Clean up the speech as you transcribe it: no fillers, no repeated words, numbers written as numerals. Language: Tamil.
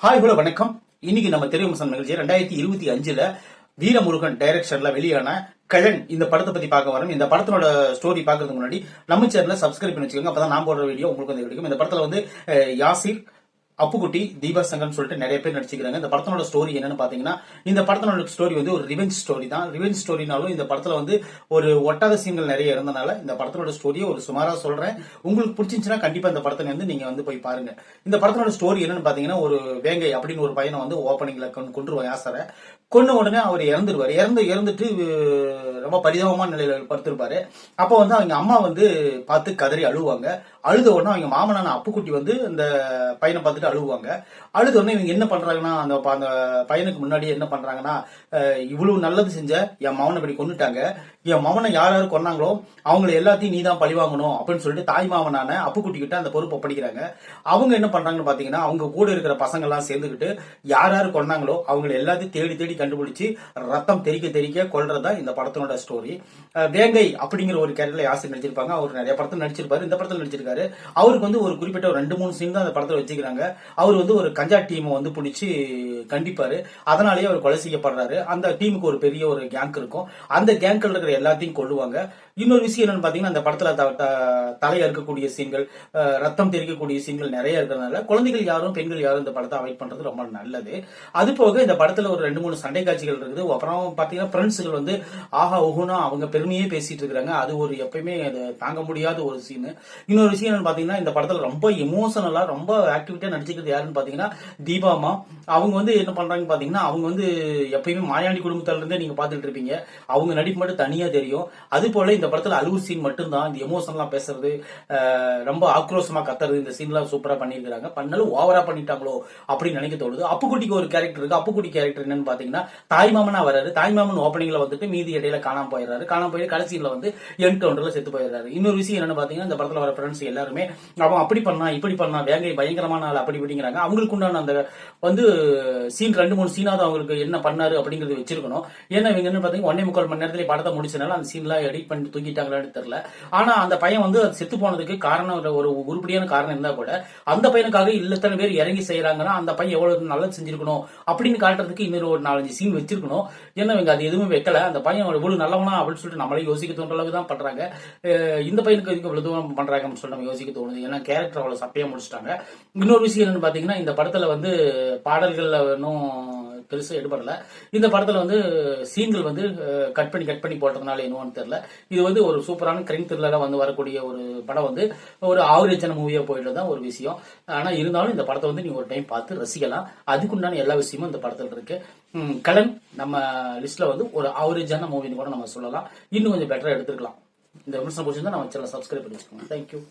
ஹாய் ஹலோ வணக்கம். இன்னைக்கு நம்ம தெரியும் நிகழ்ச்சி 2025 வீரமுருகன் டைரக்ஷன்ல வெளியான கழன் இந்த படத்தை பத்தி பார்க்க வரோம். இந்த படத்தோட ஸ்டோரி பாக்குறதுக்கு முன்னாடி நம்ம சேனலை சப்ஸ்கிரைப் பண்ணி வச்சுக்கோங்க. அப்பதான் நான் போடுற வீடியோ உங்களுக்கு வந்து கிடைக்கும். இந்த படத்துல வந்து யாசிர், அப்புக்குட்டி, தீபா சங்கர் சொல்லிட்டு நிறைய பேர் நடிச்சுக்கிறாங்க. இந்த படத்தோட ஸ்டோரி என்னன்னு பாத்தீங்கன்னா, இந்த படத்தோட ஸ்டோரி வந்து ஒரு ரிவெஞ்ச் ஸ்டோரி தான். ரிவெஞ்ச் ஸ்டோரினாலும் இந்த படத்துல வந்து ஒரு ஒட்டாத சீன்கள் நிறைய இருந்தனால இந்த படத்தோட ஸ்டோரியை ஒரு சுமாரா சொல்றேன். உங்களுக்கு பிடிச்சிருந்துச்சுன்னா கண்டிப்பா இந்த படத்தை வந்து நீங்க வந்து போய் பாருங்க. இந்த படத்தோட ஸ்டோரி என்னன்னு பாத்தீங்கன்னா, ஒரு வேங்கை அப்படின்னு ஒரு பையனை வந்து ஓப்பனிங்ல கொண்டுருவான் யாசரை. கொன்ன உடனே அவர் இறந்துருவாரு. இறந்துட்டு ரொம்ப பரிதாபமான நிலையில படுத்திருப்பாரு. அப்ப வந்து அவங்க அம்மா வந்து பார்த்து கதறி அழுவாங்க. அழுத உடனே அவங்க மாமனான அப்புக்குட்டி வந்து இந்த பையனை பார்த்துட்டு அழுவாங்க. அழுத உடனே இவங்க என்ன பண்றாங்கன்னா, அந்த பையனுக்கு முன்னாடி என்ன பண்றாங்கன்னா, இவ்வளவு நல்லது செஞ்ச என் மவனை இப்படி கொண்டுட்டாங்க, என் மவனை யார் யாரு கொன்னாங்களோ அவங்களை எல்லாத்தையும் நீ தான் பழி வாங்கணும் அப்படின்னு சொல்லிட்டு தாய் மாமனான அப்புக்குட்டி கிட்ட அந்த பொறுப்பை படிக்கிறாங்க. அவங்க என்ன பண்றாங்கன்னு பாத்தீங்கன்னா, அவங்க கூட இருக்கிற பசங்க எல்லாம் சேர்ந்துக்கிட்டு யார் யாரு கொன்னாங்களோ அவங்களை எல்லாத்தையும் தேடி தேடி கண்டுபிடிச்சு ரத்தம் தெறிக்க கொல்றதா இந்த படத்தோட ஸ்டோரி. வேங்கை அப்படிங்கிற ஒரு கேரக்டர்ல யாசிர் நடிச்சிருப்பாங்க. அவர் நிறைய படத்தில் நடிச்சிருப்பாரு. இந்த படத்தில் நடிச்சிருக்காரு. அவருக்கு வந்து ஒரு குறிப்பிட்ட ஒரு 2-3 சீன் தான் அந்த படத்தில் வச்சுக்கிறாங்க. அவர் வந்து ஒரு கஞ்சா டீமை வந்து பிடிச்சி கண்டிப்பாரு. அதனாலேயே அவர் கொலை செய்யப்படுறாரு. அந்த டீமுக்கு ஒரு பெரிய ஒரு கேங்க் இருக்கும். அந்த கேங்க்ல இருக்கிற எல்லாத்தையும் கொள்ளுவாங்க. இன்னொரு விஷயம் என்னன்னு பாத்தீங்கன்னா, அந்த படத்துல தலையா இருக்கக்கூடிய சீன்கள், ரத்தம் தெரிக்கக்கூடிய சீன்கள் நிறைய இருக்கிறதுனால குழந்தைகள் யாரும் பெண்கள் யாரும் இந்த படத்தை அவாய்ட் பண்றது ரொம்ப நல்லது. அது போக இந்த படத்துல ஒரு 2-3 சண்டை காட்சிகள் இருக்குது. அப்புறம் பாத்தீங்கன்னா ஃப்ரெண்ட்ஸுகள் வந்து ஆஹா ஓஹுனா அவங்க பெருமையே பேசிட்டு இருக்காங்க. அது ஒரு எப்பயுமே தாங்க முடியாத ஒரு சீன். இன்னொரு விஷயம் என்னன்னு பாத்தீங்கன்னா, இந்த படத்துல ரொம்ப எமோஷனலா ரொம்ப ஆக்டிவிட்டியா நடிச்சுக்கிறது யாருன்னு பாத்தீங்கன்னா தீபாமா. அவங்க வந்து என்ன பண்றாங்க பாத்தீங்கன்னா, அவங்க வந்து எப்பயுமே மாயாண்டி குடும்பத்தால இருந்தே நீங்க பாத்துட்டு இருப்பீங்க. அவங்க நடிப்பு மட்டும் தனியா தெரியும். அது போல இந்த படத்துல அழுவு சீன் மட்டும்தான். இந்த எமோஷனலா பேசுறது, ரொம்ப ஆக்ரோஷமா கத்துறது, இந்த சீன்லாம் சூப்பரா பண்ணிருக்காங்க. பண்ணாலும் ஓவரா பண்ணிட்டாங்களோ அப்படின்னு நினைக்க தோணுது. அப்புக்குட்டிக்கு ஒரு கேரக்டர் இருக்கு. அப்புக்குட்டி கேரக்டர் என்னன்னு பாத்தீங்கன்னா, தாய்மாமனா வராரு. தாய்மாமன் ஓப்பனிங்ல வந்துட்டு மீதி இடையில காணாம போயிடுறாரு. காணாம போய் கடைசியில வந்து என்கவுண்டர்ல செத்து போயிடுறாரு. இன்னொரு விஷயம் என்னன்னு பாத்தீங்கன்னா, இந்த படத்துல வர ஃப்ரெண்ட்ஸ் எல்லாருமே அவன் அப்படி பண்ணா இப்படி பண்ணா, வேங்கை பயங்கரமான ஆள் அப்படி இப்படிங்கிறாங்க. அவங்களுக்கு உண்டான அந்த வந்து சீன் 2-3 சீனாவது அவங்களுக்கு என்ன பண்ணாரு அப்படிங்கறது வச்சிருக்கணும். ஏன்னா இவங்க என்ன பாத்தீங்கன்னா 1.25 மணி நேரத்துல படத்தை முடிச்சனால அந்த சீன்லாம் எடிட் பண்ணி தூக்கிட்டாங்களான்னு தெரியல. ஆனா அந்த பையன் வந்து செத்து போனதுக்கு காரணம் ஒரு உருப்படியான காரணம் இருந்தா கூட அந்த பையனுக்காக இல்லத்தனை பேர் இறங்கி செய்யறாங்கன்னா அந்த பையன் எவ்வளவு நல்லது செஞ்சிருக்கணும் அப்படின்னு காட்டுறதுக்கு இன்னொரு ஒரு 4-5 சீன் வச்சிருக்கணும். ஏன்னா இவங்க அது எதுவுமே வைக்கல. அந்த பையன் எவ்வளவு நல்லவனா அப்படின்னு சொல்லிட்டு நம்மளே யோசிக்க தோன்ற அளவுக்கு தான் பண்றாங்க. இந்த பையனுக்கு எதுக்கு இவ்வளவு தூரம் பண்றாங்கன்னு சொல்லி நம்ம யோசிக்க தோணுது. ஏன்னா கேரக்டர் அவ்வளவு சப்பையா முடிச்சிட்டாங்க. இன்னொரு விஷயம் என்னன்னு பாத்தீங்கன்னா, இந்த படத்துல வந்து பாடல்கள்ல இன்னும் பெருசா எடுபடல. இந்த படத்துல வந்து சீன்கள் வந்து கட் பண்ணி போட்டதுனால என்னன்னு தெரியல. இது வந்து ஒரு சூப்பரான கிரைம் த்ரில்லரா வந்து வரக்கூடிய ஒரு படம் வந்து ஒரு ஆவரேஜான மூவியா போயிட்டு தான் ஒரு விஷயம். ஆனா இருந்தாலும் இந்த படத்தை வந்து நீங்க ஒரு டைம் பார்த்து ரசிக்கலாம். அதுக்குண்டான எல்லா விஷயமும் இந்த படத்துல இருக்கு. கலன் நம்ம லிஸ்ட்ல வந்து ஒரு ஆவரேஜான மூவின்னு கூட நம்ம சொல்லலாம். இன்னும் கொஞ்சம் பெட்டரா எடுத்துக்கலாம். இந்த விமர்சனம் பிடிச்சிருந்தா நம்ம சேனலை சப்ஸ்கிரைப் பண்ணி வச்சுக்கோங்க. தேங்க்யூ.